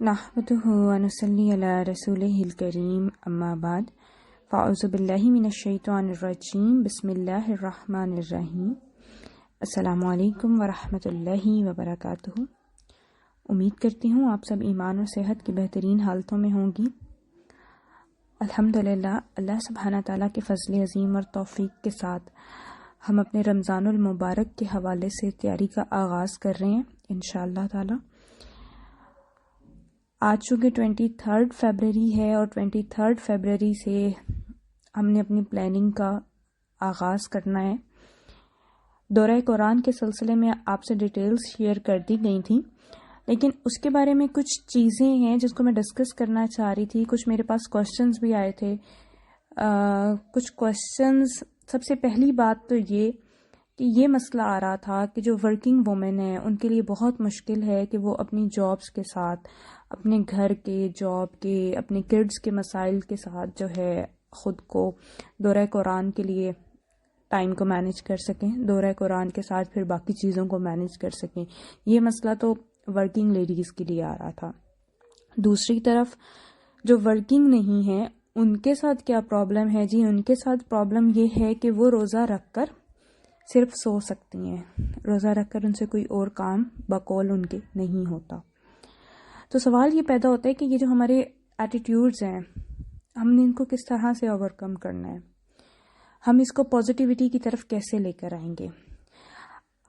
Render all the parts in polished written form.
نحمده ونصلي على رسوله الكريم اما بعد فاعوذ باللہ من الشیطان الرجیم بسم اللہ الرحمن الرحیم السلام علیکم ورحمۃ اللہ وبرکاتہ۔ امید کرتی ہوں آپ سب ایمان اور صحت کی بہترین حالتوں میں ہوں گی۔ الحمدللہ اللہ سبحانہ تعالیٰ کے فضل عظیم اور توفیق کے ساتھ ہم اپنے رمضان المبارک کے حوالے سے تیاری کا آغاز کر رہے ہیں انشاءاللہ تعالیٰ۔ آج چونکہ 23 فیبرری ہے اور 23 فیبرری سے ہم نے اپنی پلاننگ کا آغاز کرنا ہے۔ دورہ قرآن کے سلسلے میں آپ سے ڈیٹیلز شیئر کر دی گئی تھیں، لیکن اس کے بارے میں کچھ چیزیں ہیں جس کو میں ڈسکس کرنا چاہ رہی تھی۔ کچھ میرے پاس کوشچنز بھی آئے تھے۔ کچھ کوشچنز، سب سے پہلی بات تو یہ کہ یہ مسئلہ آ رہا تھا کہ جو ورکنگ وومن ہیں ان کے لیے بہت مشکل ہے کہ وہ اپنی جابز کے ساتھ، اپنے گھر کے، جاب کے، اپنے کڈز کے مسائل کے ساتھ جو ہے خود کو دورہ قرآن کے لیے ٹائم کو مینیج کر سکیں، دورہ قرآن کے ساتھ پھر باقی چیزوں کو مینیج کر سکیں۔ یہ مسئلہ تو ورکنگ لیڈیز کے لیے آ رہا تھا۔ دوسری طرف جو ورکنگ نہیں ہیں ان کے ساتھ کیا پرابلم ہے؟ جی ان کے ساتھ پرابلم یہ ہے کہ وہ روزہ رکھ کر صرف سو سکتی ہیں، روزہ رکھ کر ان سے کوئی اور کام بقول ان کے نہیں ہوتا۔ تو سوال یہ پیدا ہوتا ہے کہ یہ جو ہمارے ایٹیٹیوڈز ہیں ہم نے ان کو کس طرح سے اوور کم کرنا ہے، ہم اس کو پازیٹیوٹی کی طرف کیسے لے کر آئیں گے۔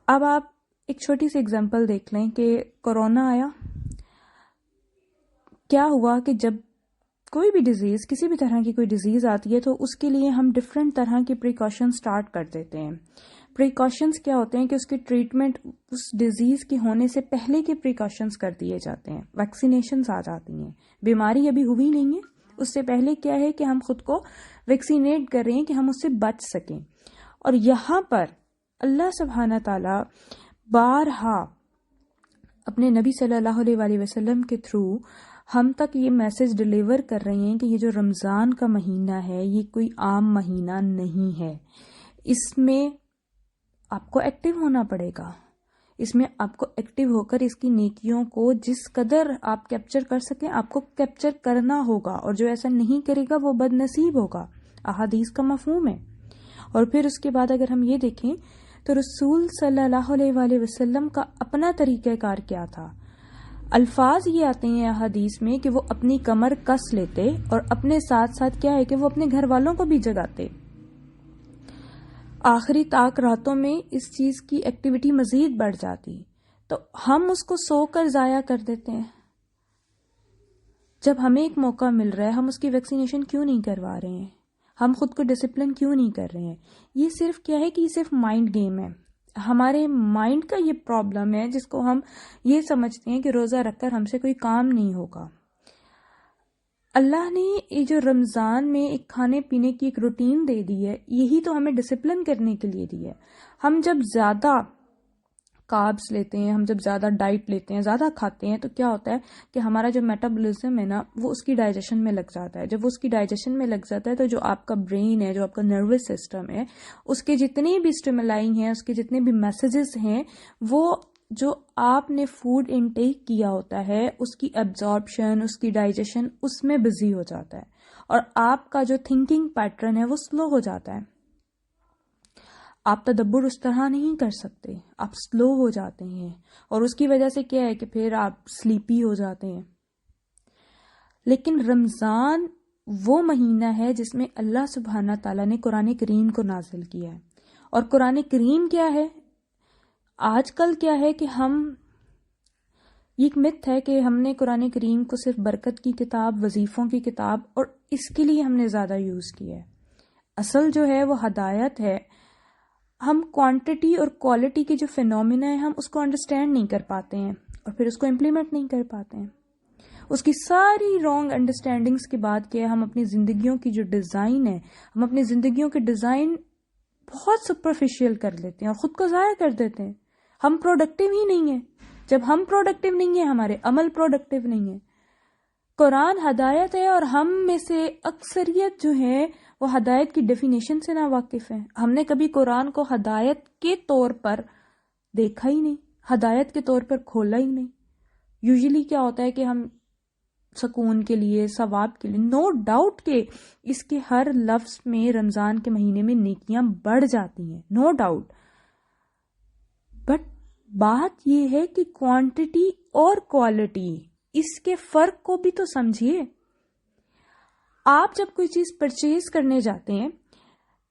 اب آپ ایک چھوٹی سی اگزامپل دیکھ لیں کہ کورونا آیا، کیا ہوا کہ جب کوئی بھی ڈیزیز، کسی بھی طرح کی کوئی ڈیزیز آتی ہے تو اس کے لیے ہم ڈفرینٹ طرح کی پریکاشن سٹارٹ کر دیتے ہیں۔ پریکاشنز کیا ہوتے ہیں کہ اس کی ٹریٹمنٹ اس ڈیزیز کے ہونے سے پہلے کے پریکاشنز کر دیے جاتے ہیں، ویکسینیشنز آ جاتی ہیں۔ بیماری ابھی ہوئی نہیں ہے، اس سے پہلے کیا ہے کہ ہم خود کو ویکسینیٹ کر رہے ہیں کہ ہم اس سے بچ سکیں۔ اور یہاں پر اللہ سبحانہ تعالی بارہا اپنے نبی صلی اللہ علیہ وآلہ وسلم کے تھرو ہم تک یہ میسج ڈیلیور کر رہے ہیں کہ یہ جو رمضان کا مہینہ ہے یہ کوئی عام مہینہ نہیں ہے، اس میں آپ کو ایکٹیو ہونا پڑے گا، اس میں آپ کو ایکٹیو ہو کر اس کی نیکیوں کو جس قدر آپ کیپچر کر سکیں آپ کو کیپچر کرنا ہوگا، اور جو ایسا نہیں کرے گا وہ بد نصیب ہوگا۔ احادیث کا مفہوم ہے۔ اور پھر اس کے بعد اگر ہم یہ دیکھیں تو رسول صلی اللہ علیہ وآلہ وسلم کا اپنا طریقہ کار کیا تھا۔ الفاظ یہ آتے ہیں احادیث میں کہ وہ اپنی کمر کس لیتے اور اپنے ساتھ ساتھ کیا ہے کہ وہ اپنے گھر والوں کو بھی جگاتے۔ آخری طاق راتوں میں اس چیز کی ایکٹیویٹی مزید بڑھ جاتی، تو ہم اس کو سو کر ضائع کر دیتے ہیں۔ جب ہمیں ایک موقع مل رہا ہے ہم اس کی ویکسینیشن کیوں نہیں کروا رہے ہیں؟ ہم خود کو ڈسپلن کیوں نہیں کر رہے ہیں؟ یہ صرف کیا ہے کہ یہ صرف مائنڈ گیم ہے، ہمارے مائنڈ کا یہ پرابلم ہے جس کو ہم یہ سمجھتے ہیں کہ روزہ رکھ کر ہم سے کوئی کام نہیں ہوگا۔ اللہ نے یہ جو رمضان میں ایک کھانے پینے کی ایک روٹین دے دی ہے یہی تو ہمیں ڈسپلن کرنے کے لیے دی ہے۔ ہم جب زیادہ کاربس لیتے ہیں، ہم جب زیادہ ڈائٹ لیتے ہیں، زیادہ کھاتے ہیں، تو کیا ہوتا ہے کہ ہمارا جو میٹابولزم ہے نا وہ اس کی ڈائجیشن میں لگ جاتا ہے۔ جب وہ اس کی ڈائجیشن میں لگ جاتا ہے تو جو آپ کا برین ہے، جو آپ کا نروس سسٹم ہے، اس کے جتنے بھی اسٹیمولائی ہیں، اس کے جتنے بھی میسیجز ہیں، وہ جو آپ نے فوڈ انٹیک کیا ہوتا ہے اس کی ایبزارپشن، اس کی ڈائجیشن اس میں بزی ہو جاتا ہے، اور آپ کا جو تھنکنگ پیٹرن ہے وہ سلو ہو جاتا ہے۔ آپ تدبر اس طرح نہیں کر سکتے، آپ سلو ہو جاتے ہیں، اور اس کی وجہ سے کیا ہے کہ پھر آپ سلیپی ہو جاتے ہیں۔ لیکن رمضان وہ مہینہ ہے جس میں اللہ سبحانہ تعالیٰ نے قرآن کریم کو نازل کیا ہے، اور قرآن کریم کیا ہے؟ آج کل کیا ہے کہ یہ ایک مت ہے کہ ہم نے قرآن کریم کو صرف برکت کی کتاب، وظیفوں کی کتاب اور اس کے لیے ہم نے زیادہ یوز کیا ہے۔ اصل جو ہے وہ ہدایت ہے۔ ہم کوانٹٹی اور کوالٹی کے جو فینومینا ہے ہم اس کو انڈرسٹینڈ نہیں کر پاتے ہیں اور پھر اس کو امپلیمنٹ نہیں کر پاتے ہیں۔ اس کی ساری رانگ انڈرسٹینڈنگز کے بعد کیا ہے، ہم اپنی زندگیوں کی جو ڈیزائن ہے، ہم اپنی زندگیوں کے ڈیزائن بہت سپرفیشیل کر لیتے ہیں اور خود کو ضائع کر دیتے ہیں۔ ہم پروڈکٹیو ہی نہیں ہیں۔ جب ہم پروڈکٹیو نہیں ہیں ہمارے عمل پروڈکٹیو نہیں ہیں۔ قرآن ہدایت ہے اور ہم میں سے اکثریت جو ہے وہ ہدایت کی ڈیفینیشن سے نا واقف ہیں۔ ہم نے کبھی قرآن کو ہدایت کے طور پر دیکھا ہی نہیں، ہدایت کے طور پر کھولا ہی نہیں۔ یوزلی کیا ہوتا ہے کہ ہم سکون کے لیے، ثواب کے لیے. نو ڈاؤٹ کہ اس کے ہر لفظ میں رمضان کے مہینے میں نیکیاں بڑھ جاتی ہیں، نو ڈاؤٹ. بٹ بات یہ ہے کہ کوانٹٹی اور کوالٹی، اس کے فرق کو بھی تو سمجھیے. آپ جب کوئی چیز پرچیز کرنے جاتے ہیں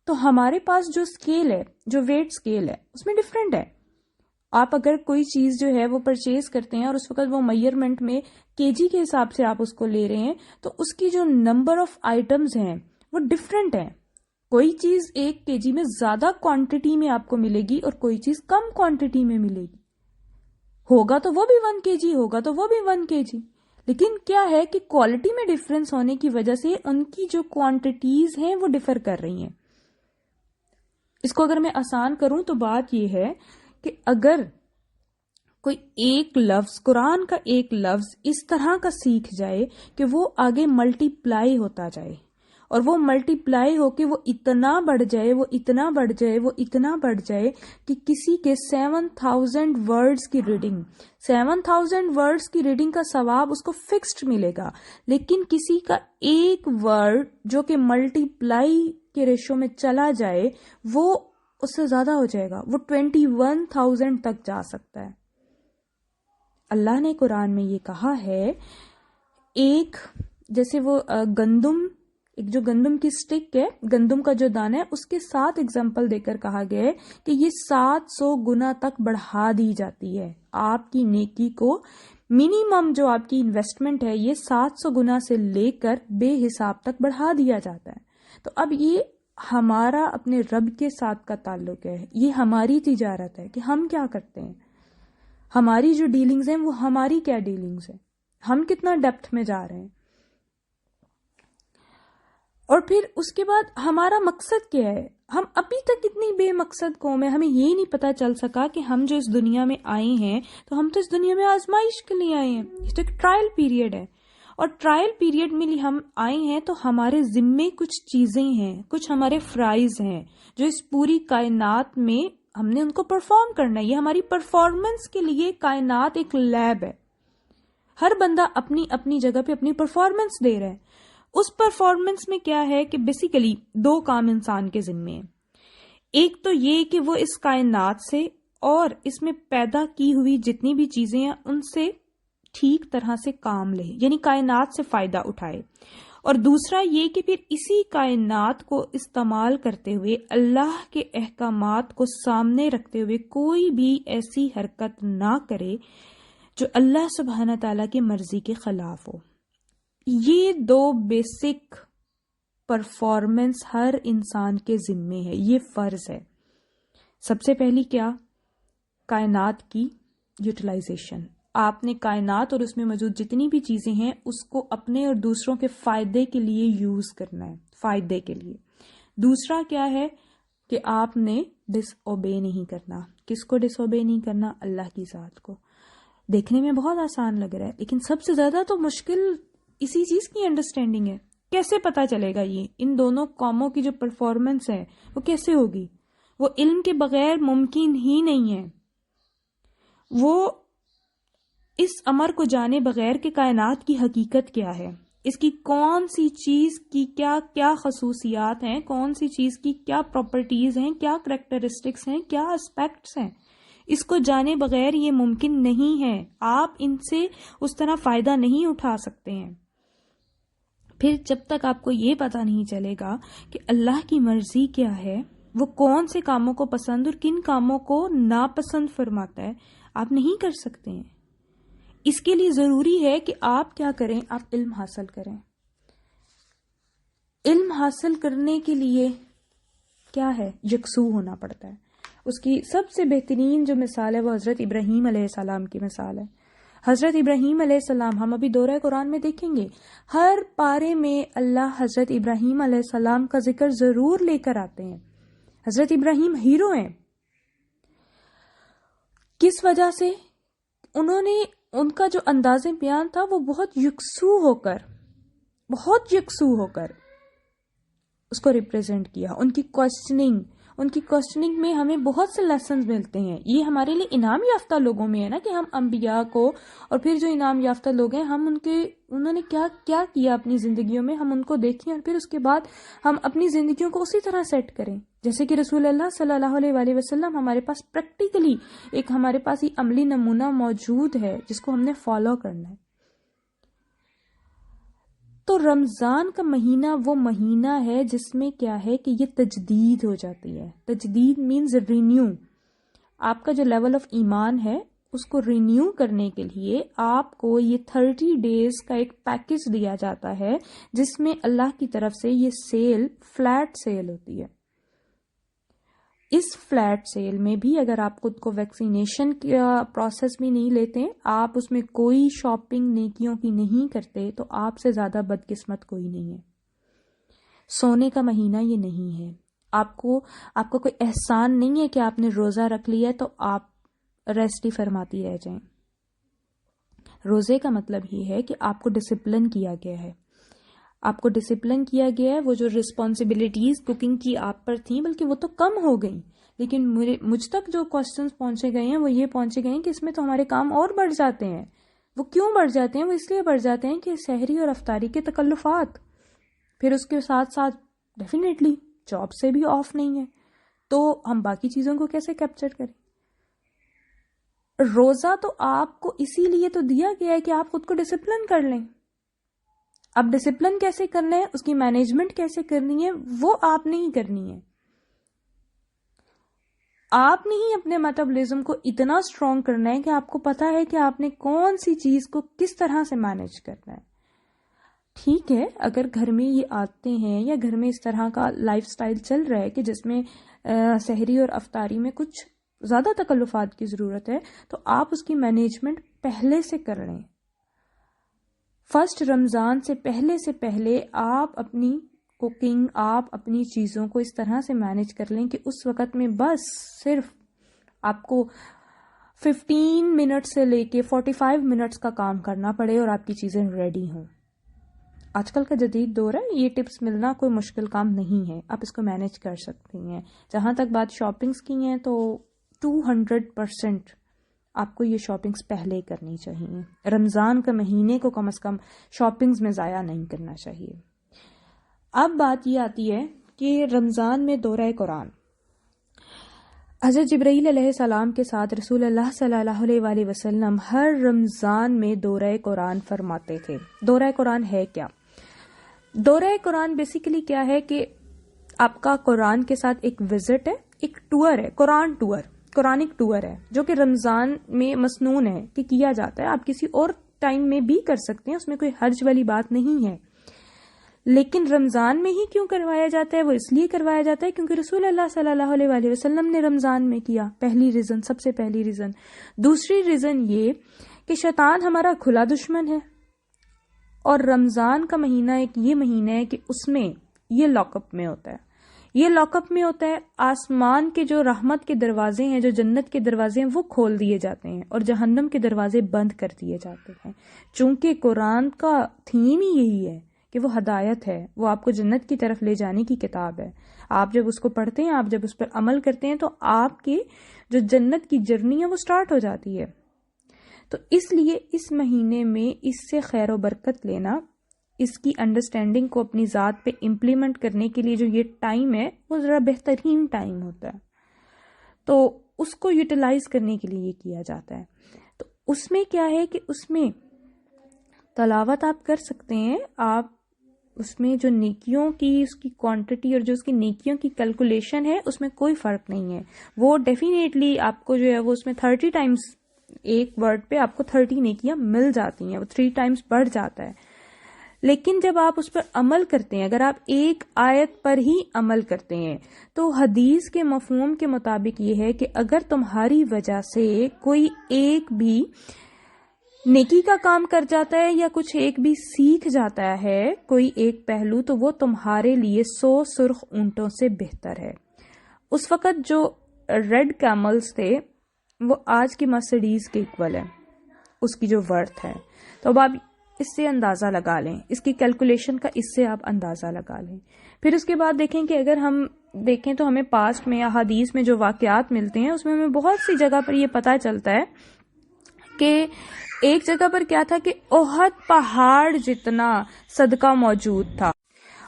تو ہمارے پاس جو اسکیل ہے، جو ویٹ اسکیل ہے، اس میں ڈفرینٹ ہے. آپ اگر کوئی چیز جو ہے وہ پرچیز کرتے ہیں اور اس وقت وہ میئرمنٹ میں کے جی کے حساب سے آپ اس کو لے رہے ہیں تو اس کی جو نمبر آف آئٹمز ہیں وہ ڈفرینٹ ہیں. کوئی چیز 1 kg میں زیادہ کوانٹٹی میں آپ کو ملے گی اور کوئی چیز کم کوانٹٹی میں ملے گی. ہوگا تو وہ بھی 1 kg، ہوگا تو وہ بھی 1 kg. لیکن کیا ہے کہ کوالٹی میں ڈفرینس ہونے کی وجہ سے ان کی جو کوانٹٹیز ہیں وہ ڈفر کر رہی ہیں. اس کو اگر میں آسان کروں تو بات یہ ہے کہ اگر کوئی ایک لفظ، قرآن کا ایک لفظ اس طرح کا سیکھ جائے کہ وہ آگے ملٹی پلائی ہوتا جائے اور وہ ملٹی پلائی ہو کے وہ اتنا بڑھ جائے، وہ اتنا بڑھ جائے، وہ اتنا بڑھ جائے کہ کسی کے 7000 ورڈز کی ریڈنگ، 7000 ورڈز کی ریڈنگ کا ثواب اس کو فکسڈ ملے گا. لیکن کسی کا ایک ورڈ جو کہ ملٹی پلائی کے ریشو میں چلا جائے وہ اس سے زیادہ ہو جائے گا، وہ 21000 تک جا سکتا ہے. اللہ نے قرآن میں یہ کہا ہے، ایک جیسے وہ گندم، ایک جو گندم کی سٹک ہے، گندم کا جو دانہ ہے، اس کے ساتھ اگزامپل دے کر کہا گیا ہے کہ یہ 700 گنا تک بڑھا دی جاتی ہے. آپ کی نیکی کو منیمم جو آپ کی انویسٹمنٹ ہے یہ 700 گنا سے لے کر بے حساب تک بڑھا دیا جاتا ہے. تو اب یہ ہمارا اپنے رب کے ساتھ کا تعلق ہے، یہ ہماری تجارت ہے کہ ہم کیا کرتے ہیں، ہماری جو ڈیلنگز ہیں وہ ہماری کیا ڈیلنگز ہیں، ہم کتنا ڈیپتھ میں جا رہے ہیں. اور پھر اس کے بعد ہمارا مقصد کیا ہے. ہم ابھی تک اتنی بے مقصد قوم ہے، ہمیں یہ نہیں پتا چل سکا کہ ہم جو اس دنیا میں آئے ہیں تو ہم تو اس دنیا میں آزمائش کے لیے آئے ہیں. یہ تو ایک ٹرائل پیریڈ ہے، اور ٹرائل پیریڈ میں ہم آئے ہیں تو ہمارے ذمے کچھ چیزیں ہیں، کچھ ہمارے فرائض ہیں جو اس پوری کائنات میں ہم نے ان کو پرفارم کرنا ہے. یہ ہماری پرفارمنس کے لیے کائنات ایک لیب ہے. ہر بندہ اپنی اپنی جگہ پہ اپنی پرفارمنس دے رہا ہے. اس پرفارمنس میں کیا ہے کہ بیسیکلی 2 کام انسان کے ذمے ہیں. ایک تو یہ کہ وہ اس کائنات سے اور اس میں پیدا کی ہوئی جتنی بھی چیزیں ہیں ان سے ٹھیک طرح سے کام لے، یعنی کائنات سے فائدہ اٹھائے. اور دوسرا یہ کہ پھر اسی کائنات کو استعمال کرتے ہوئے اللہ کے احکامات کو سامنے رکھتے ہوئے کوئی بھی ایسی حرکت نہ کرے جو اللہ سبحانہ تعالیٰ کی مرضی کے خلاف ہو. یہ 2 بیسک پرفارمنس ہر انسان کے ذمے ہے، یہ فرض ہے. سب سے پہلی کیا؟ کائنات کی یوٹیلائزیشن. آپ نے کائنات اور اس میں موجود جتنی بھی چیزیں ہیں اس کو اپنے اور دوسروں کے فائدے کے لیے یوز کرنا ہے، فائدے کے لیے. دوسرا کیا ہے کہ آپ نے ڈس اوبے نہیں کرنا. کس کو ڈس اوبے نہیں کرنا؟ اللہ کی ذات کو. دیکھنے میں بہت آسان لگ رہا ہے لیکن سب سے زیادہ تو مشکل اسی چیز کی انڈرسٹینڈنگ ہے. کیسے پتا چلے گا یہ ان دونوں قوموں کی جو پرفارمنس ہے وہ کیسے ہوگی؟ وہ علم کے بغیر ممکن ہی نہیں ہے. وہ اس امر کو جانے بغیر کہ کائنات کی حقیقت کیا ہے، اس کی کون سی چیز کی کیا کیا خصوصیات ہیں، کون سی چیز کی کیا پراپرٹیز ہیں، کیا کریکٹرسٹکس ہیں، کیا اسپیکٹس ہیں، اس کو جانے بغیر یہ ممکن نہیں ہے. آپ ان سے اس طرح فائدہ نہیں اٹھا سکتے ہیں. پھر جب تک آپ کو یہ پتہ نہیں چلے گا کہ اللہ کی مرضی کیا ہے، وہ کون سے کاموں کو پسند اور کن کاموں کو ناپسند فرماتا ہے، آپ نہیں کر سکتے ہیں. اس کے لیے ضروری ہے کہ آپ کیا کریں؟ آپ علم حاصل کریں. علم حاصل کرنے کے لیے کیا ہے؟ یکسو ہونا پڑتا ہے. اس کی سب سے بہترین جو مثال ہے وہ حضرت ابراہیم علیہ السلام کی مثال ہے. حضرت ابراہیم علیہ السلام، ہم ابھی دورہ قرآن میں دیکھیں گے، ہر پارے میں اللہ حضرت ابراہیم علیہ السلام کا ذکر ضرور لے کر آتے ہیں. حضرت ابراہیم ہیرو ہیں. کس وجہ سے؟ انہوں نے ان کا جو انداز بیان تھا وہ بہت یکسو ہو کر اس کو ریپریزنٹ کیا. ان کی کوسچننگ، ان کی کوسچننگ میں ہمیں بہت سے لیسنز ملتے ہیں. یہ ہمارے لیے انعام یافتہ لوگوں میں ہے نا کہ ہم انبیاء کو اور پھر جو انعام یافتہ لوگ ہیں انہوں نے کیا کیا اپنی زندگیوں میں، ہم ان کو دیکھیں اور پھر اس کے بعد ہم اپنی زندگیوں کو اسی طرح سیٹ کریں. جیسے کہ رسول اللہ صلی اللہ علیہ وآلہ وسلم ہمارے پاس پریکٹیکلی ہمارے پاس یہ عملی نمونہ موجود ہے جس کو ہم نے فالو کرنا ہے. تو رمضان کا مہینہ وہ مہینہ ہے جس میں کیا ہے کہ یہ تجدید ہو جاتی ہے. تجدید مینز رینیو. آپ کا جو لیول آف ایمان ہے اس کو رینیو کرنے کے لیے آپ کو یہ 30 ڈیز کا ایک پیکج دیا جاتا ہے جس میں اللہ کی طرف سے یہ سیل فلیٹ سیل ہوتی ہے. اس فلیٹ سیل میں بھی اگر آپ خود کو ویکسینیشن کا پروسیس بھی نہیں لیتے، آپ اس میں کوئی شاپنگ نیکیوں کی نہیں کرتے، تو آپ سے زیادہ بدقسمت کوئی نہیں ہے. سونے کا مہینہ یہ نہیں ہے. آپ کو کوئی احسان نہیں ہے کہ آپ نے روزہ رکھ لیا تو آپ ریسٹ ہی فرماتی رہ جائیں. روزے کا مطلب یہ ہے کہ آپ کو ڈسپلن کیا گیا ہے. آپ کو ڈسپلن کیا گیا ہے. وہ جو رسپانسبلٹیز کوکنگ کی آپ پر تھیں بلکہ وہ تو کم ہو گئیں، لیکن مجھ تک جو کوسچنز پہنچے گئے ہیں وہ یہ پہنچے گئے ہیں کہ اس میں تو ہمارے کام اور بڑھ جاتے ہیں. وہ کیوں بڑھ جاتے ہیں؟ وہ اس لیے بڑھ جاتے ہیں کہ سحری اور افطاری کے تکلفات، پھر اس کے ساتھ ساتھ ڈیفینیٹلی جاب سے بھی آف نہیں ہے، تو ہم باقی چیزوں کو کیسے کیپچر کریں؟ روزہ تو آپ کو اسی لیے تو دیا گیا ہے کہ آپ خود کو ڈسپلن کر لیں. اب ڈسپلن کیسے کرنا ہے، اس کی مینجمنٹ کیسے کرنی ہے، وہ آپ نے ہی کرنی ہے. آپ نے ہی اپنے میٹابولزم کو اتنا اسٹرانگ کرنا ہے کہ آپ کو پتا ہے کہ آپ نے کون سی چیز کو کس طرح سے مینج کرنا ہے. ٹھیک ہے، اگر گھر میں یہ آتے ہیں یا گھر میں اس طرح کا لائف سٹائل چل رہا ہے کہ جس میں سحری اور افطاری میں کچھ زیادہ تکلفات کی ضرورت ہے، تو آپ اس کی مینجمنٹ پہلے سے کر لیں. فرسٹ رمضان سے پہلے آپ اپنی کوکنگ، آپ اپنی چیزوں کو اس طرح سے مینج کر لیں کہ اس وقت میں بس صرف آپ کو 15 منٹ سے لے کے 45 منٹس کا کام کرنا پڑے اور آپ کی چیزیں ریڈی ہوں. آج کل کا جدید دور ہے، یہ ٹپس ملنا کوئی مشکل کام نہیں ہے، آپ اس کو مینج کر سکتی ہیں. جہاں تک بات شاپنگز کی ہیں تو 200% آپ کو یہ شاپنگز پہلے کرنی چاہیے. رمضان کا مہینے کو کم از کم شاپنگز میں ضائع نہیں کرنا چاہیے. اب بات یہ آتی ہے کہ رمضان میں دورہ قرآن. حضرت جبرائیل علیہ السلام کے ساتھ رسول اللہ صلی اللہ علیہ وآلہ وسلم ہر رمضان میں دورہ قرآن فرماتے تھے. دورہ قرآن ہے کیا؟ دورہ قرآن بیسیکلی کیا ہے کہ آپ کا قرآن کے ساتھ ایک وزٹ ہے، ایک ٹور ہے، قرآنک ٹور ہے جو کہ رمضان میں مسنون ہے کہ کیا جاتا ہے. آپ کسی اور ٹائم میں بھی کر سکتے ہیں، اس میں کوئی حرج والی بات نہیں ہے، لیکن رمضان میں ہی کیوں کروایا جاتا ہے؟ وہ اس لیے کروایا جاتا ہے کیونکہ رسول اللہ صلی اللہ علیہ وآلہ وسلم نے رمضان میں کیا. سب سے پہلی ریزن. دوسری ریزن یہ کہ شیطان ہمارا کھلا دشمن ہے، اور رمضان کا مہینہ ایک یہ مہینہ ہے کہ اس میں یہ لاک اپ میں ہوتا ہے. آسمان کے جو رحمت کے دروازے ہیں، جو جنت کے دروازے ہیں، وہ کھول دیے جاتے ہیں اور جہنم کے دروازے بند کر دیے جاتے ہیں. چونکہ قرآن کا تھیم ہی یہی ہے کہ وہ ہدایت ہے، وہ آپ کو جنت کی طرف لے جانے کی کتاب ہے. آپ جب اس کو پڑھتے ہیں، آپ جب اس پر عمل کرتے ہیں، تو آپ کی جو جنت کی جرنی ہے وہ سٹارٹ ہو جاتی ہے. تو اس لیے اس مہینے میں اس سے خیر و برکت لینا، اس کی انڈرسٹینڈنگ کو اپنی ذات پہ امپلیمنٹ کرنے کے لیے جو یہ ٹائم ہے وہ ذرا بہترین ٹائم ہوتا ہے. تو اس کو یوٹیلائز کرنے کے لیے یہ کیا جاتا ہے. تو اس میں کیا ہے کہ اس میں تلاوت آپ کر سکتے ہیں، آپ اس میں جو نیکیوں کی اس کی کوانٹٹی اور جو اس کی نیکیوں کی کیلکولیشن ہے اس میں کوئی فرق نہیں ہے. وہ ڈیفینیٹلی آپ کو جو ہے وہ اس میں 30 ٹائمز ایک ورڈ پہ آپ کو 30 نیکیاں مل جاتی ہیں، وہ 3 ٹائمز بڑھ جاتا ہے. لیکن جب آپ اس پر عمل کرتے ہیں، اگر آپ ایک آیت پر ہی عمل کرتے ہیں، تو حدیث کے مفہوم کے مطابق یہ ہے کہ اگر تمہاری وجہ سے کوئی ایک بھی نیکی کا کام کر جاتا ہے یا کچھ ایک بھی سیکھ جاتا ہے کوئی ایک پہلو، تو وہ تمہارے لیے 100 سرخ اونٹوں سے بہتر ہے. اس وقت جو ریڈ کیملز تھے وہ آج کی مرسیڈیز کے ایکول ہے، اس کی جو ورتھ ہے. تو اب آپ اس سے اندازہ لگا لیں، اس کی کیلکولیشن کا اس سے آپ اندازہ لگا لیں. پھر اس کے بعد دیکھیں کہ اگر ہم دیکھیں تو ہمیں پاسٹ میں یا حدیث میں جو واقعات ملتے ہیں اس میں ہمیں بہت سی جگہ پر یہ پتہ چلتا ہے کہ ایک جگہ پر کیا تھا کہ احد پہاڑ جتنا صدقہ موجود تھا،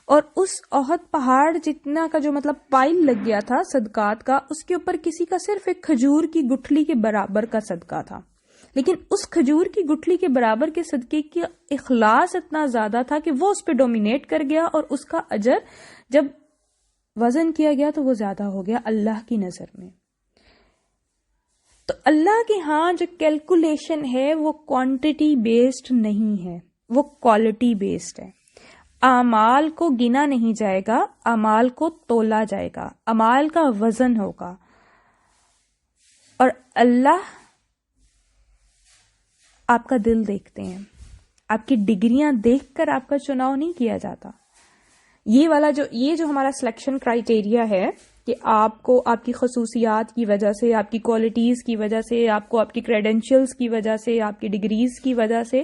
اور اس احد پہاڑ جتنا کا جو مطلب پائل لگ گیا تھا صدقات کا، اس کے اوپر کسی کا صرف ایک کھجور کی گٹھلی کے برابر کا صدقہ تھا. لیکن اس کھجور کی گٹھلی کے برابر کے صدقے کی اخلاص اتنا زیادہ تھا کہ وہ اس پہ ڈومینیٹ کر گیا، اور اس کا اجر جب وزن کیا گیا تو وہ زیادہ ہو گیا اللہ کی نظر میں. تو اللہ کے ہاں جو کیلکولیشن ہے وہ کوانٹٹی بیسڈ نہیں ہے، وہ کوالٹی بیسڈ ہے. اعمال کو گنا نہیں جائے گا، اعمال کو تولا جائے گا، اعمال کا وزن ہوگا. اور اللہ آپ کا دل دیکھتے ہیں، آپ کی ڈگریاں دیکھ کر آپ کا چناؤ نہیں کیا جاتا. یہ جو ہمارا سلیکشن کرائیٹیریا ہے کہ آپ کو آپ کی خصوصیات کی وجہ سے، آپ کی کوالٹیز کی وجہ سے، آپ کو آپ کی کریڈینشیلز کی وجہ سے، آپ کی ڈگریز کی وجہ سے،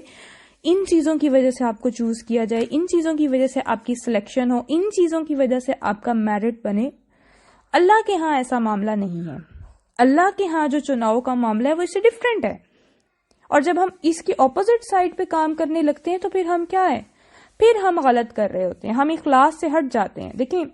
ان چیزوں کی وجہ سے آپ کو چوز کیا جائے، ان چیزوں کی وجہ سے آپ کی سلیکشن ہو، ان چیزوں کی وجہ سے آپ کا میرٹ بنے. اللہ کے ہاں ایسا معاملہ نہیں ہے. اللہ کے ہاں جو چناؤ کا معاملہ ہے وہ اس سے ڈفرینٹ ہے. اور جب ہم اس کی اپوزٹ سائڈ پہ کام کرنے لگتے ہیں تو پھر ہم کیا ہے، پھر ہم غلط کر رہے ہوتے ہیں، ہم اخلاص سے ہٹ جاتے ہیں. دیکھیں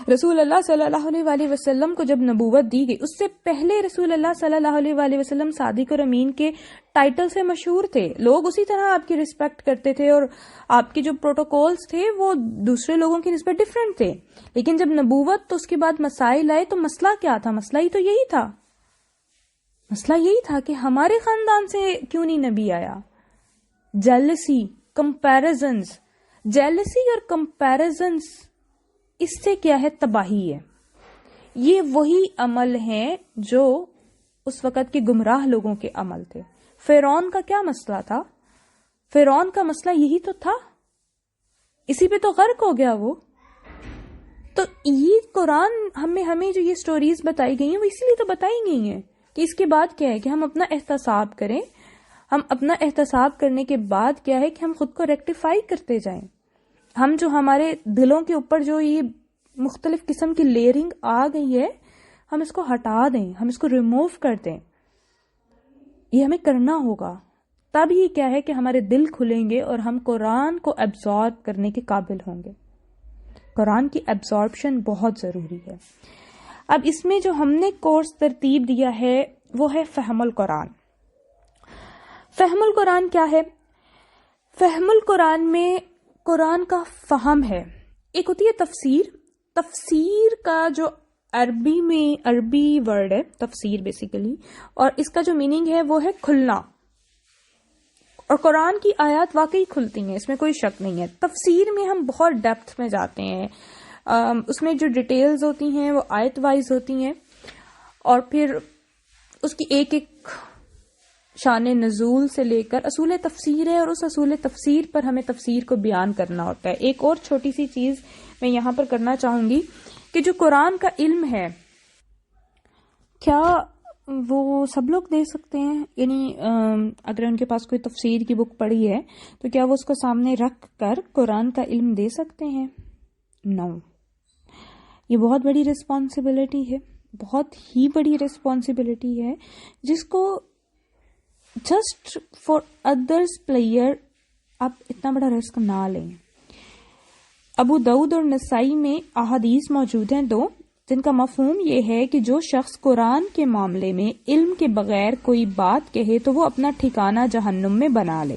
رسول اللہ صلی اللہ علیہ وآلہ وسلم کو جب نبوت دی گئی، اس سے پہلے رسول اللہ صلی اللہ علیہ وآلہ وسلم صادق اور امین کے ٹائٹل سے مشہور تھے. لوگ اسی طرح آپ کی رسپیکٹ کرتے تھے، اور آپ کے جو پروٹوکولز تھے وہ دوسرے لوگوں کی نسبت ڈفرینٹ تھے. لیکن جب نبوت تو اس کے بعد مسائل آئے تو مسئلہ کیا تھا؟ مسئلہ ہی تو یہی تھا. مسئلہ یہی تھا کہ ہمارے خاندان سے کیوں نہیں نبی آیا. جیلسی، کمپیریزنز، جیلسی اور کمپیریزنز، اس سے کیا ہے؟ تباہی ہے. یہ وہی عمل ہیں جو اس وقت کے گمراہ لوگوں کے عمل تھے. فرعون کا کیا مسئلہ تھا؟ فرعون کا مسئلہ یہی تو تھا، اسی پہ تو غرق ہو گیا وہ. تو یہ قرآن ہمیں جو یہ سٹوریز بتائی گئی ہیں وہ اسی لیے تو بتائی گئی ہیں کہ اس کے بعد کیا ہے کہ ہم اپنا احتساب کریں. ہم اپنا احتساب کرنے کے بعد کیا ہے کہ ہم خود کو ریکٹیفائی کرتے جائیں. ہم جو ہمارے دلوں کے اوپر جو یہ مختلف قسم کی لیئرنگ آ گئی ہے، ہم اس کو ہٹا دیں، ہم اس کو ریموو کر دیں. یہ ہمیں کرنا ہوگا. تب ہی کیا ہے کہ ہمارے دل کھلیں گے اور ہم قرآن کو ایبزارب کرنے کے قابل ہوں گے. قرآن کی ایبزاربشن بہت ضروری ہے. اب اس میں جو ہم نے کورس ترتیب دیا ہے وہ ہے فہم القرآن. فہم القرآن کیا ہے؟ فہم القرآن میں قرآن کا فہم ہے. ایک ہوتی ہے تفسیر. تفسیر کا جو عربی ورڈ ہے تفسیر بیسیکلی، اور اس کا جو میننگ ہے وہ ہے کھلنا. اور قرآن کی آیات واقعی کھلتی ہیں، اس میں کوئی شک نہیں ہے. تفسیر میں ہم بہت ڈیپتھ میں جاتے ہیں، اس میں جو ڈیٹیلز ہوتی ہیں وہ آیت وائز ہوتی ہیں، اور پھر اس کی ایک ایک شان نزول سے لے کر اصول تفسیر ہے، اور اس اصول تفسیر پر ہمیں تفسیر کو بیان کرنا ہوتا ہے. ایک اور چھوٹی سی چیز میں یہاں پر کرنا چاہوں گی کہ جو قرآن کا علم ہے کیا وہ سب لوگ دے سکتے ہیں؟ یعنی اگر ان کے پاس کوئی تفسیر کی بک پڑھی ہے تو کیا وہ اس کو سامنے رکھ کر قرآن کا علم دے سکتے ہیں؟ نو. یہ بہت بڑی رسپانسبلٹی ہے، بہت ہی بڑی رسپانسبلٹی ہے، جس کو جسٹ فار ادرس پلیئر آپ اتنا بڑا رسک نہ لیں. ابو داؤد اور نسائی میں احادیث موجود ہیں 2، جن کا مفہوم یہ ہے کہ جو شخص قرآن کے معاملے میں علم کے بغیر کوئی بات کہے تو وہ اپنا ٹھکانہ جہنم میں بنا لے.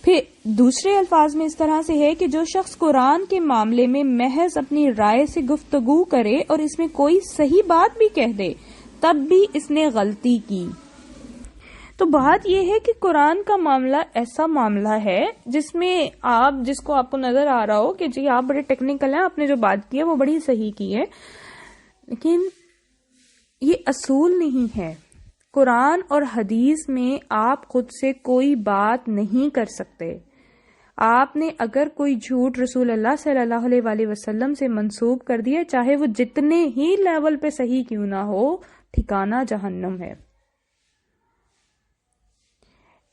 پھر دوسرے الفاظ میں اس طرح سے ہے کہ جو شخص قرآن کے معاملے میں محض اپنی رائے سے گفتگو کرے اور اس میں کوئی صحیح بات بھی کہہ دے تب بھی اس نے غلطی کی. تو بات یہ ہے کہ قرآن کا معاملہ ایسا معاملہ ہے جس میں جس کو آپ کو نظر آ رہا ہو کہ جی آپ بڑے ٹیکنیکل ہیں، آپ نے جو بات کی ہے وہ بڑی صحیح کی ہے، لیکن یہ اصول نہیں ہے. قرآن اور حدیث میں آپ خود سے کوئی بات نہیں کر سکتے. آپ نے اگر کوئی جھوٹ رسول اللہ صلی اللہ علیہ وآلہ وسلم سے منسوب کر دیا، چاہے وہ جتنے ہی لیول پہ صحیح کیوں نہ ہو، ٹھکانہ جہنم ہے.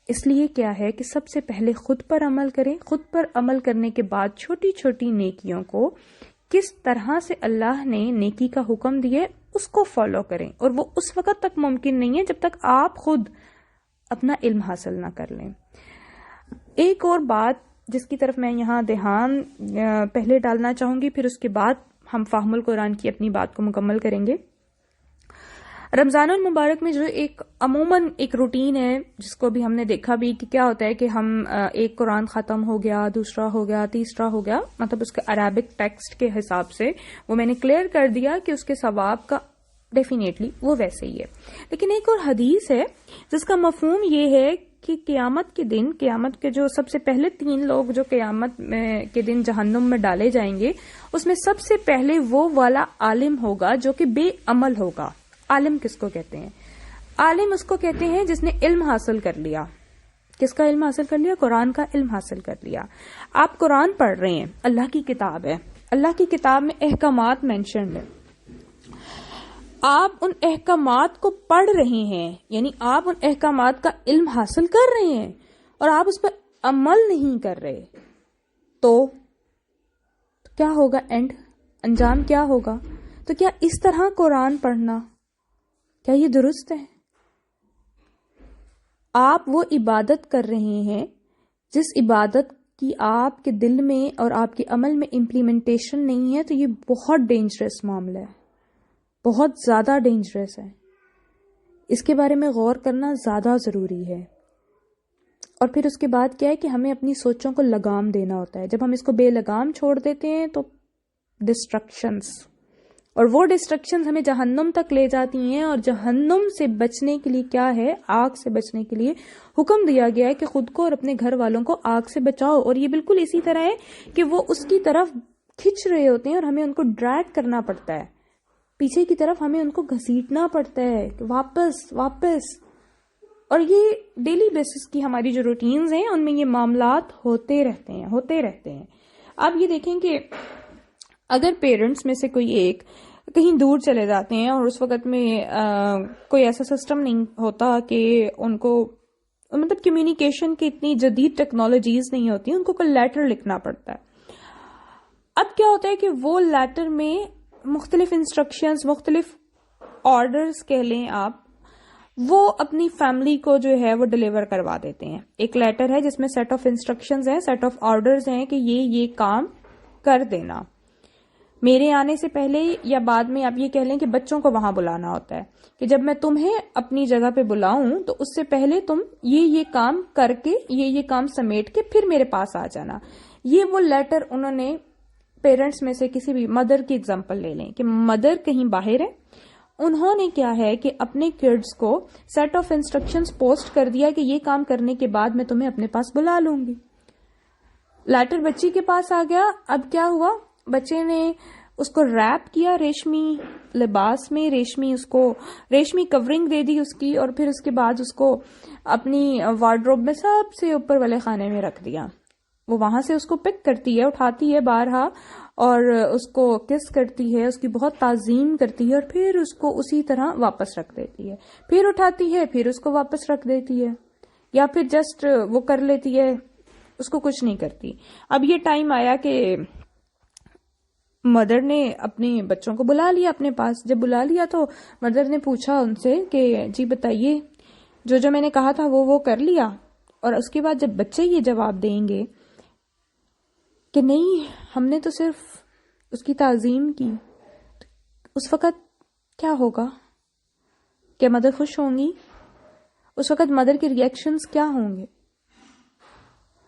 اس لیے کیا ہے کہ سب سے پہلے خود پر عمل کریں، خود پر عمل کرنے کے بعد چھوٹی چھوٹی نیکیوں کو کس طرح سے اللہ نے نیکی کا حکم دیا ہے اس کو فالو کریں، اور وہ اس وقت تک ممکن نہیں ہے جب تک آپ خود اپنا علم حاصل نہ کر لیں۔ ایک اور بات جس کی طرف میں یہاں دھیان پہلے ڈالنا چاہوں گی، پھر اس کے بعد ہم فہم القرآن کی اپنی بات کو مکمل کریں گے۔ رمضان المبارک میں جو عموماً ایک روٹین ہے جس کو بھی ہم نے دیکھا بھی کہ کیا ہوتا ہے کہ ہم ایک قرآن ختم ہو گیا، دوسرا ہو گیا، تیسرا ہو گیا، مطلب اس کے عربک ٹیکسٹ کے حساب سے وہ میں نے کلیئر کر دیا کہ اس کے ثواب کا ڈیفینیٹلی وہ ویسے ہی ہے۔ لیکن ایک اور حدیث ہے جس کا مفہوم یہ ہے کہ قیامت کے دن، قیامت کے جو سب سے پہلے 3 لوگ جو قیامت کے دن جہنم میں ڈالے جائیں گے، اس میں سب سے پہلے وہ والا عالم ہوگا جو کہ بے عمل ہوگا۔ عالم کس کو کہتے ہیں؟ عالم اس کو کہتے ہیں جس نے علم حاصل کر لیا۔ کس کا علم حاصل کر لیا؟ قرآن کا علم حاصل کر لیا۔ آپ قرآن پڑھ رہے ہیں، اللہ کی کتاب ہے، اللہ کی کتاب میں احکامات مینشنڈ ہے، آپ ان احکامات کو پڑھ رہے ہیں، یعنی آپ ان احکامات کا علم حاصل کر رہے ہیں اور آپ اس پر عمل نہیں کر رہے، تو کیا ہوگا؟ انجام کیا ہوگا؟ تو کیا اس طرح قرآن پڑھنا، کیا یہ درست ہے؟ آپ وہ عبادت کر رہے ہیں جس عبادت کی آپ کے دل میں اور آپ کے عمل میں امپلیمنٹیشن نہیں ہے، تو یہ بہت ڈینجرس معاملہ ہے، بہت زیادہ ڈینجرس ہے۔ اس کے بارے میں غور کرنا زیادہ ضروری ہے۔ اور پھر اس کے بعد کیا ہے کہ ہمیں اپنی سوچوں کو لگام دینا ہوتا ہے۔ جب ہم اس کو بے لگام چھوڑ دیتے ہیں تو ڈسٹرکشنز، اور وہ ڈسٹرکشنز ہمیں جہنم تک لے جاتی ہیں، اور جہنم سے بچنے کے لیے کیا ہے؟ آگ سے بچنے کے لیے حکم دیا گیا ہے کہ خود کو اور اپنے گھر والوں کو آگ سے بچاؤ۔ اور یہ بالکل اسی طرح ہے کہ وہ اس کی طرف کھنچ رہے ہوتے ہیں اور ہمیں ان کو ڈریگ کرنا پڑتا ہے، پیچھے کی طرف ہمیں ان کو گھسیٹنا پڑتا ہے کہ واپس۔ اور یہ ڈیلی بیسس کی ہماری جو روٹینز ہیں ان میں یہ معاملات ہوتے رہتے ہیں۔ اب یہ دیکھیں کہ اگر پیرنٹس میں سے کوئی ایک کہیں دور چلے جاتے ہیں اور اس وقت میں کوئی ایسا سسٹم نہیں ہوتا کہ ان کو، مطلب کمیونیکیشن کی اتنی جدید ٹیکنالوجیز نہیں ہوتی، ان کو کوئی لیٹر لکھنا پڑتا ہے۔ اب کیا ہوتا ہے کہ وہ لیٹر میں مختلف انسٹرکشنز، مختلف آرڈرز کہہ لیں آپ، وہ اپنی فیملی کو جو ہے وہ ڈیلیور کروا دیتے ہیں۔ ایک لیٹر ہے جس میں سیٹ آف انسٹرکشنز ہیں، سیٹ آف آرڈرز ہیں کہ یہ کام کر دینا۔ میرے آنے سے پہلے یا بعد میں آپ یہ کہہ لیں کہ بچوں کو وہاں بلانا ہوتا ہے کہ جب میں تمہیں اپنی جگہ پہ بلاؤں تو اس سے پہلے تم یہ کام کر کے، یہ کام سمیٹ کے پھر میرے پاس آ جانا۔ یہ وہ لیٹر انہوں نے پیرنٹس میں سے کسی بھی مدر کی اگزامپل لے لیں کہ مدر کہیں باہر ہے، انہوں نے کیا ہے کہ اپنے کڈز کو سیٹ آف انسٹرکشنز پوسٹ کر دیا کہ یہ کام کرنے کے بعد میں تمہیں اپنے پاس بلا لوں گی۔ لیٹر بچی کے پاس آ گیا، اب کیا ہوا؟ بچے نے اس کو ریپ کیا ریشمی لباس میں، ریشمی کورنگ دے دی اس کی، اور پھر اس کے بعد اس کو اپنی وارڈروب میں سب سے اوپر والے خانے میں رکھ دیا۔ وہ وہاں سے اس کو پک کرتی ہے، اٹھاتی ہے بارہا اور اس کو کس کرتی ہے، اس کی بہت تعظیم کرتی ہے، اور پھر اس کو اسی طرح واپس رکھ دیتی ہے، پھر اٹھاتی ہے، پھر اس کو واپس رکھ دیتی ہے، یا پھر جسٹ وہ کر لیتی ہے، اس کو کچھ نہیں کرتی۔ اب یہ ٹائم آیا کہ مدر نے اپنے بچوں کو بلا لیا اپنے پاس۔ جب بلا لیا تو مدر نے پوچھا ان سے کہ جی بتائیے، جو میں نے کہا تھا وہ کر لیا؟ اور اس کے بعد جب بچے یہ جواب دیں گے کہ نہیں ہم نے تو صرف اس کی تعظیم کی، اس وقت کیا ہوگا؟ کیا مدر خوش ہوں گی؟ اس وقت مدر کے ریئیکشنز کیا ہوں گے؟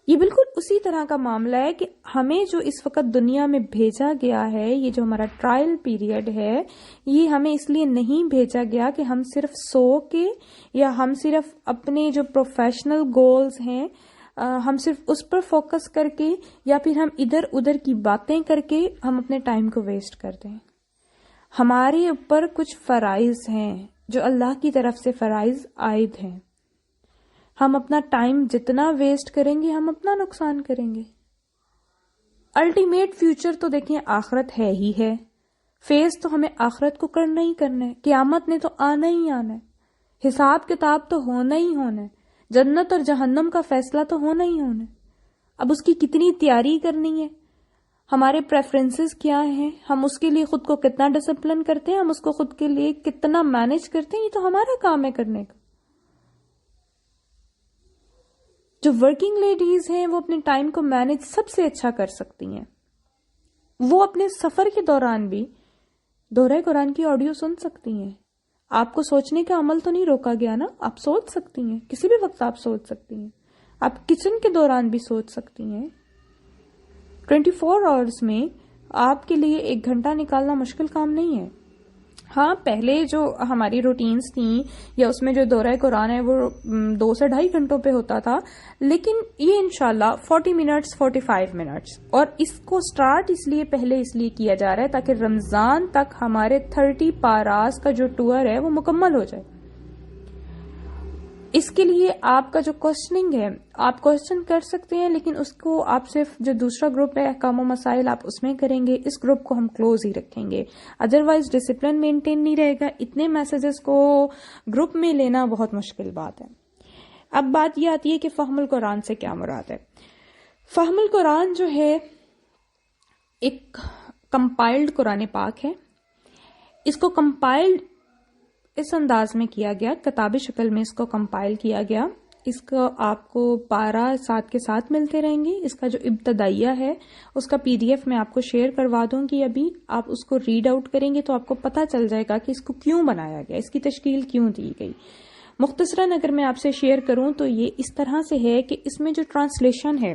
یہ بالکل اسی طرح کا معاملہ ہے کہ ہمیں جو اس وقت دنیا میں بھیجا گیا ہے، یہ جو ہمارا ٹرائل پیریڈ ہے، یہ ہمیں اس لیے نہیں بھیجا گیا کہ ہم صرف سو کے، یا ہم صرف اپنے جو پروفیشنل گولز ہیں ہم صرف اس پر فوکس کر کے، یا پھر ہم ادھر ادھر کی باتیں کر کے ہم اپنے ٹائم کو ویسٹ کر دیں۔ ہمارے اوپر کچھ فرائض ہیں جو اللہ کی طرف سے فرائض عائد ہیں۔ ہم اپنا ٹائم جتنا ویسٹ کریں گے ہم اپنا نقصان کریں گے۔ الٹیمیٹ فیوچر تو دیکھیں آخرت ہے ہی ہے، فیس تو ہمیں آخرت کو کرنا ہی کرنا ہے، قیامت نے تو آنا ہی آنا ہے، حساب کتاب تو ہونا ہی ہونا ہے۔ جنت اور جہنم کا فیصلہ تو ہونا ہی ہونا ہے. اب اس کی کتنی تیاری کرنی ہے، ہمارے پریفرنسز کیا ہیں، ہم اس کے لیے خود کو کتنا ڈسپلن کرتے ہیں، ہم اس کو خود کے لیے کتنا مینج کرتے ہیں، یہ تو ہمارا کام ہے کرنے کا. جو ورکنگ لیڈیز ہیں وہ اپنے ٹائم کو مینج سب سے اچھا کر سکتی ہیں. وہ اپنے سفر کے دوران بھی دورہ قرآن کی آڈیو سن سکتی ہیں. آپ کو سوچنے کا عمل تو نہیں روکا گیا نا، آپ سوچ سکتی ہیں، کسی بھی وقت آپ سوچ سکتی ہیں. آپ کچن کے دوران بھی سوچ سکتی ہیں. 24 آورز میں آپ کے لیے 1 گھنٹہ نکالنا مشکل کام نہیں ہے. ہاں، پہلے جو ہماری روٹینز تھیں یا اس میں جو دورہ قرآن ہے وہ 2 سے 2.5 گھنٹوں پہ ہوتا تھا، لیکن یہ انشاءاللہ 40 منٹس 45 منٹس، اور اس کو سٹارٹ پہلے اس لیے کیا جا رہا ہے تاکہ رمضان تک ہمارے 30 پاراز کا جو ٹور ہے وہ مکمل ہو جائے. اس کے لیے آپ کا جو کوشچننگ ہے آپ کوشچن کر سکتے ہیں، لیکن اس کو آپ صرف جو دوسرا گروپ ہے احکام و مسائل آپ اس میں کریں گے. اس گروپ کو ہم کلوز ہی رکھیں گے، ادروائز ڈسپلن مینٹین نہیں رہے گا. اتنے میسیجز کو گروپ میں لینا بہت مشکل بات ہے. اب بات یہ آتی ہے کہ فہم القرآن سے کیا مراد ہے. فہم القرآن جو ہے ایک کمپائلڈ قرآن پاک ہے. اس کو کمپائلڈ اس انداز میں کیا گیا، کتابی شکل میں اس کو کمپائل کیا گیا. اس کا آپ کو پارا ساتھ کے ساتھ ملتے رہیں گے. اس کا جو ابتدائیہ ہے اس کا PDF میں آپ کو شیئر کروا دوں گی. ابھی آپ اس کو ریڈ آؤٹ کریں گے تو آپ کو پتہ چل جائے گا کہ اس کو کیوں بنایا گیا، اس کی تشکیل کیوں دی گئی. مختصراً اگر میں آپ سے شیئر کروں تو یہ اس طرح سے ہے کہ اس میں جو ٹرانسلیشن ہے،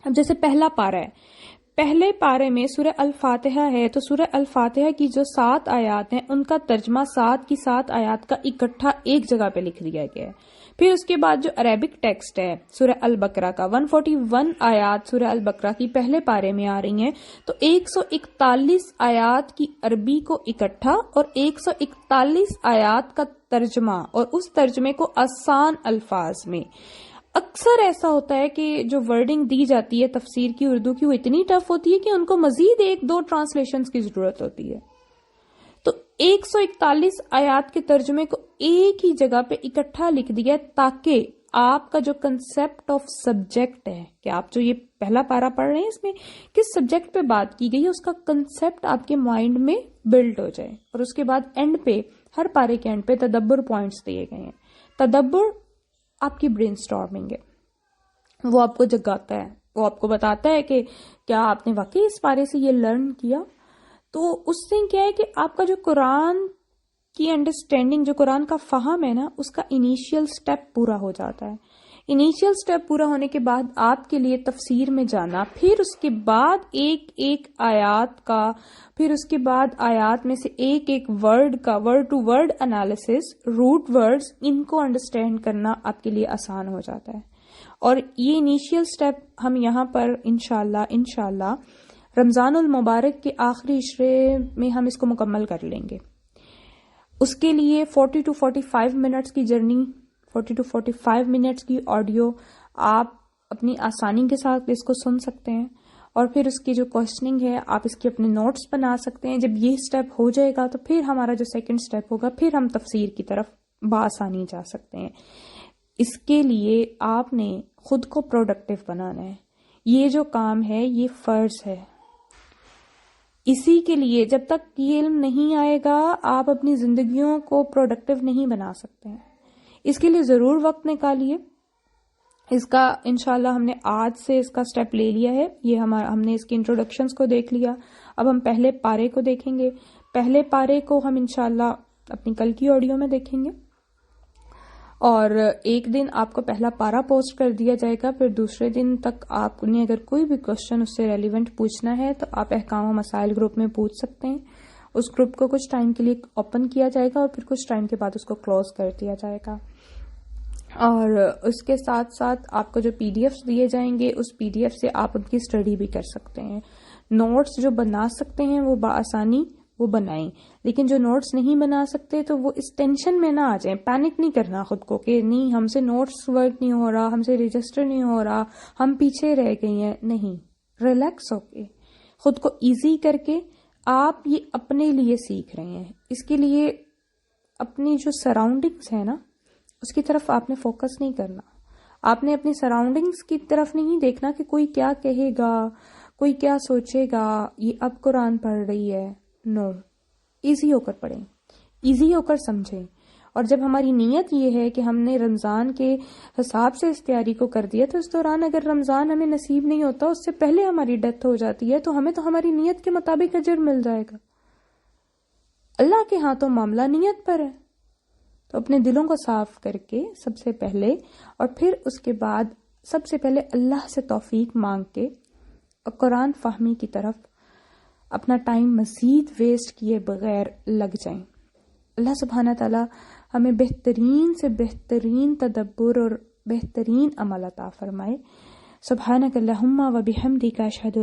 اب جیسے پہلا پارا ہے، پہلے پارے میں سورہ الفاتحہ ہے، تو سورہ الفاتحہ کی جو 7 آیات ہیں ان کا ترجمہ 7 کی 7 آیات کا اکٹھا ایک جگہ پہ لکھ دیا گیا ہے. پھر اس کے بعد جو عربک ٹیکسٹ ہے سورہ البقرہ کا 141 آیات سورہ البقرہ کی پہلے پارے میں آ رہی ہیں، تو 141 آیات کی عربی کو اکٹھا اور 141 آیات کا ترجمہ، اور اس ترجمے کو آسان الفاظ میں. اکثر ایسا ہوتا ہے کہ جو ورڈنگ دی جاتی ہے تفسیر کی اردو کی وہ اتنی ٹف ہوتی ہے کہ ان کو مزید 1-2 ٹرانسلیشنز کی ضرورت ہوتی ہے. تو 141 آیات کے ترجمے کو ایک ہی جگہ پہ اکٹھا لکھ دیا تاکہ آپ کا جو کنسپٹ آف سبجیکٹ ہے کہ آپ جو یہ پہلا پارا پڑھ رہے ہیں اس میں کس سبجیکٹ پہ بات کی گئی ہے اس کا کنسپٹ آپ کے مائنڈ میں بلڈ ہو جائے. اور اس کے بعد اینڈ پہ ہر پارے کے اینڈ پہ تدبر پوائنٹس دیے گئے ہیں. تدبر آپ کی برین سٹارمنگ ہے، وہ آپ کو جگاتا ہے، وہ آپ کو بتاتا ہے کہ کیا آپ نے واقعی اس پارے سے یہ لرن کیا. تو اس سے کیا ہے کہ آپ کا جو قرآن کی انڈرسٹینڈنگ، جو قرآن کا فہم ہے نا، اس کا انیشیل سٹیپ پورا ہو جاتا ہے. انیشیل سٹیپ پورا ہونے کے بعد آپ کے لیے تفسیر میں جانا، پھر اس کے بعد ایک ایک آیات کا، پھر اس کے بعد آیات میں سے ایک ایک ورڈ کا word to word analysis, root words, ان کو انڈرسٹینڈ کرنا آپ کے لیے آسان ہو جاتا ہے. اور یہ انیشیل سٹیپ ہم یہاں پر انشاءاللہ رمضان المبارک کے آخری عشرے میں ہم اس کو مکمل کر لیں گے. اس کے لیے 40 to 45 منٹس کی جرنی، 40 to 45 منٹس کی آڈیو آپ اپنی آسانی کے ساتھ اس کو سن سکتے ہیں. اور پھر اس کی جو کوشچننگ ہے آپ اس کے اپنے نوٹس بنا سکتے ہیں. جب یہ سٹیپ ہو جائے گا تو پھر ہمارا جو سیکنڈ سٹیپ ہوگا، پھر ہم تفسیر کی طرف بآسانی جا سکتے ہیں. اس کے لیے آپ نے خود کو پروڈکٹیو بنانا ہے. یہ جو کام ہے یہ فرض ہے. اسی کے لیے جب تک یہ علم نہیں آئے گا آپ اپنی زندگیوں کو پروڈکٹیو نہیں بنا سکتے ہیں. اس کے لیے ضرور وقت نکالیے. اس کا انشاءاللہ ہم نے آج سے اس کا سٹیپ لے لیا ہے. یہ ہم نے اس کی انٹروڈکشنز کو دیکھ لیا. اب ہم پہلے پارے کو دیکھیں گے. پہلے پارے کو ہم انشاءاللہ اپنی کل کی آڈیو میں دیکھیں گے، اور ایک دن آپ کو پہلا پارا پوسٹ کر دیا جائے گا. پھر دوسرے دن تک آپ نے اگر کوئی بھی کوشچن اس سے ریلیونٹ پوچھنا ہے تو آپ احکام و مسائل گروپ میں پوچھ سکتے ہیں. اس گروپ کو کچھ ٹائم کے لیے اوپن کیا جائے گا اور پھر کچھ ٹائم کے بعد اس کو کلوز کر دیا جائے گا. اور اس کے ساتھ ساتھ آپ کو جو PDFs دیے جائیں گے اس PDF سے آپ ان کی اسٹڈی بھی کر سکتے ہیں. نوٹس جو بنا سکتے ہیں وہ بآسانی وہ بنائیں، لیکن جو نوٹس نہیں بنا سکتے تو وہ اس ٹینشن میں نہ آ جائیں. پینک نہیں کرنا خود کو کہ نہیں ہم سے نوٹس ورک نہیں ہو رہا، ہم سے رجسٹر نہیں ہو رہا، ہم پیچھے رہ گئی ہیں. نہیں، ریلیکس ہو کے خود کو ایزی کر کے آپ یہ اپنے لیے سیکھ رہے ہیں. اس کے لیے اپنی جو سراؤنڈنگز ہے نا اس کی طرف آپ نے فوکس نہیں کرنا. آپ نے اپنی سراؤنڈنگز کی طرف نہیں دیکھنا کہ کوئی کیا کہے گا, کوئی کیا سوچے گا, یہ اب قرآن پڑھ رہی ہے. نو, ایزی ہو کر پڑھیں, ایزی ہو کر سمجھیں. اور جب ہماری نیت یہ ہے کہ ہم نے رمضان کے حساب سے اس تیاری کو کر دیا, تو اس دوران اگر رمضان ہمیں نصیب نہیں ہوتا, اس سے پہلے ہماری ڈیتھ ہو جاتی ہے, تو ہمیں تو ہماری نیت کے مطابق اجر مل جائے گا. اللہ کے ہاں تو معاملہ نیت پر ہے. تو اپنے دلوں کو صاف کر کے سب سے پہلے, اور پھر اس کے بعد سب سے پہلے اللہ سے توفیق مانگ کے اور قرآن فہمی کی طرف اپنا ٹائم مزید ویسٹ کیے بغیر لگ جائیں. اللہ سبحانہ تعالی ہمیں بہترین سے بہترین تدبر اور بہترین عمل عطا فرمائے. سبحانک اللہم و بحمدک اشہد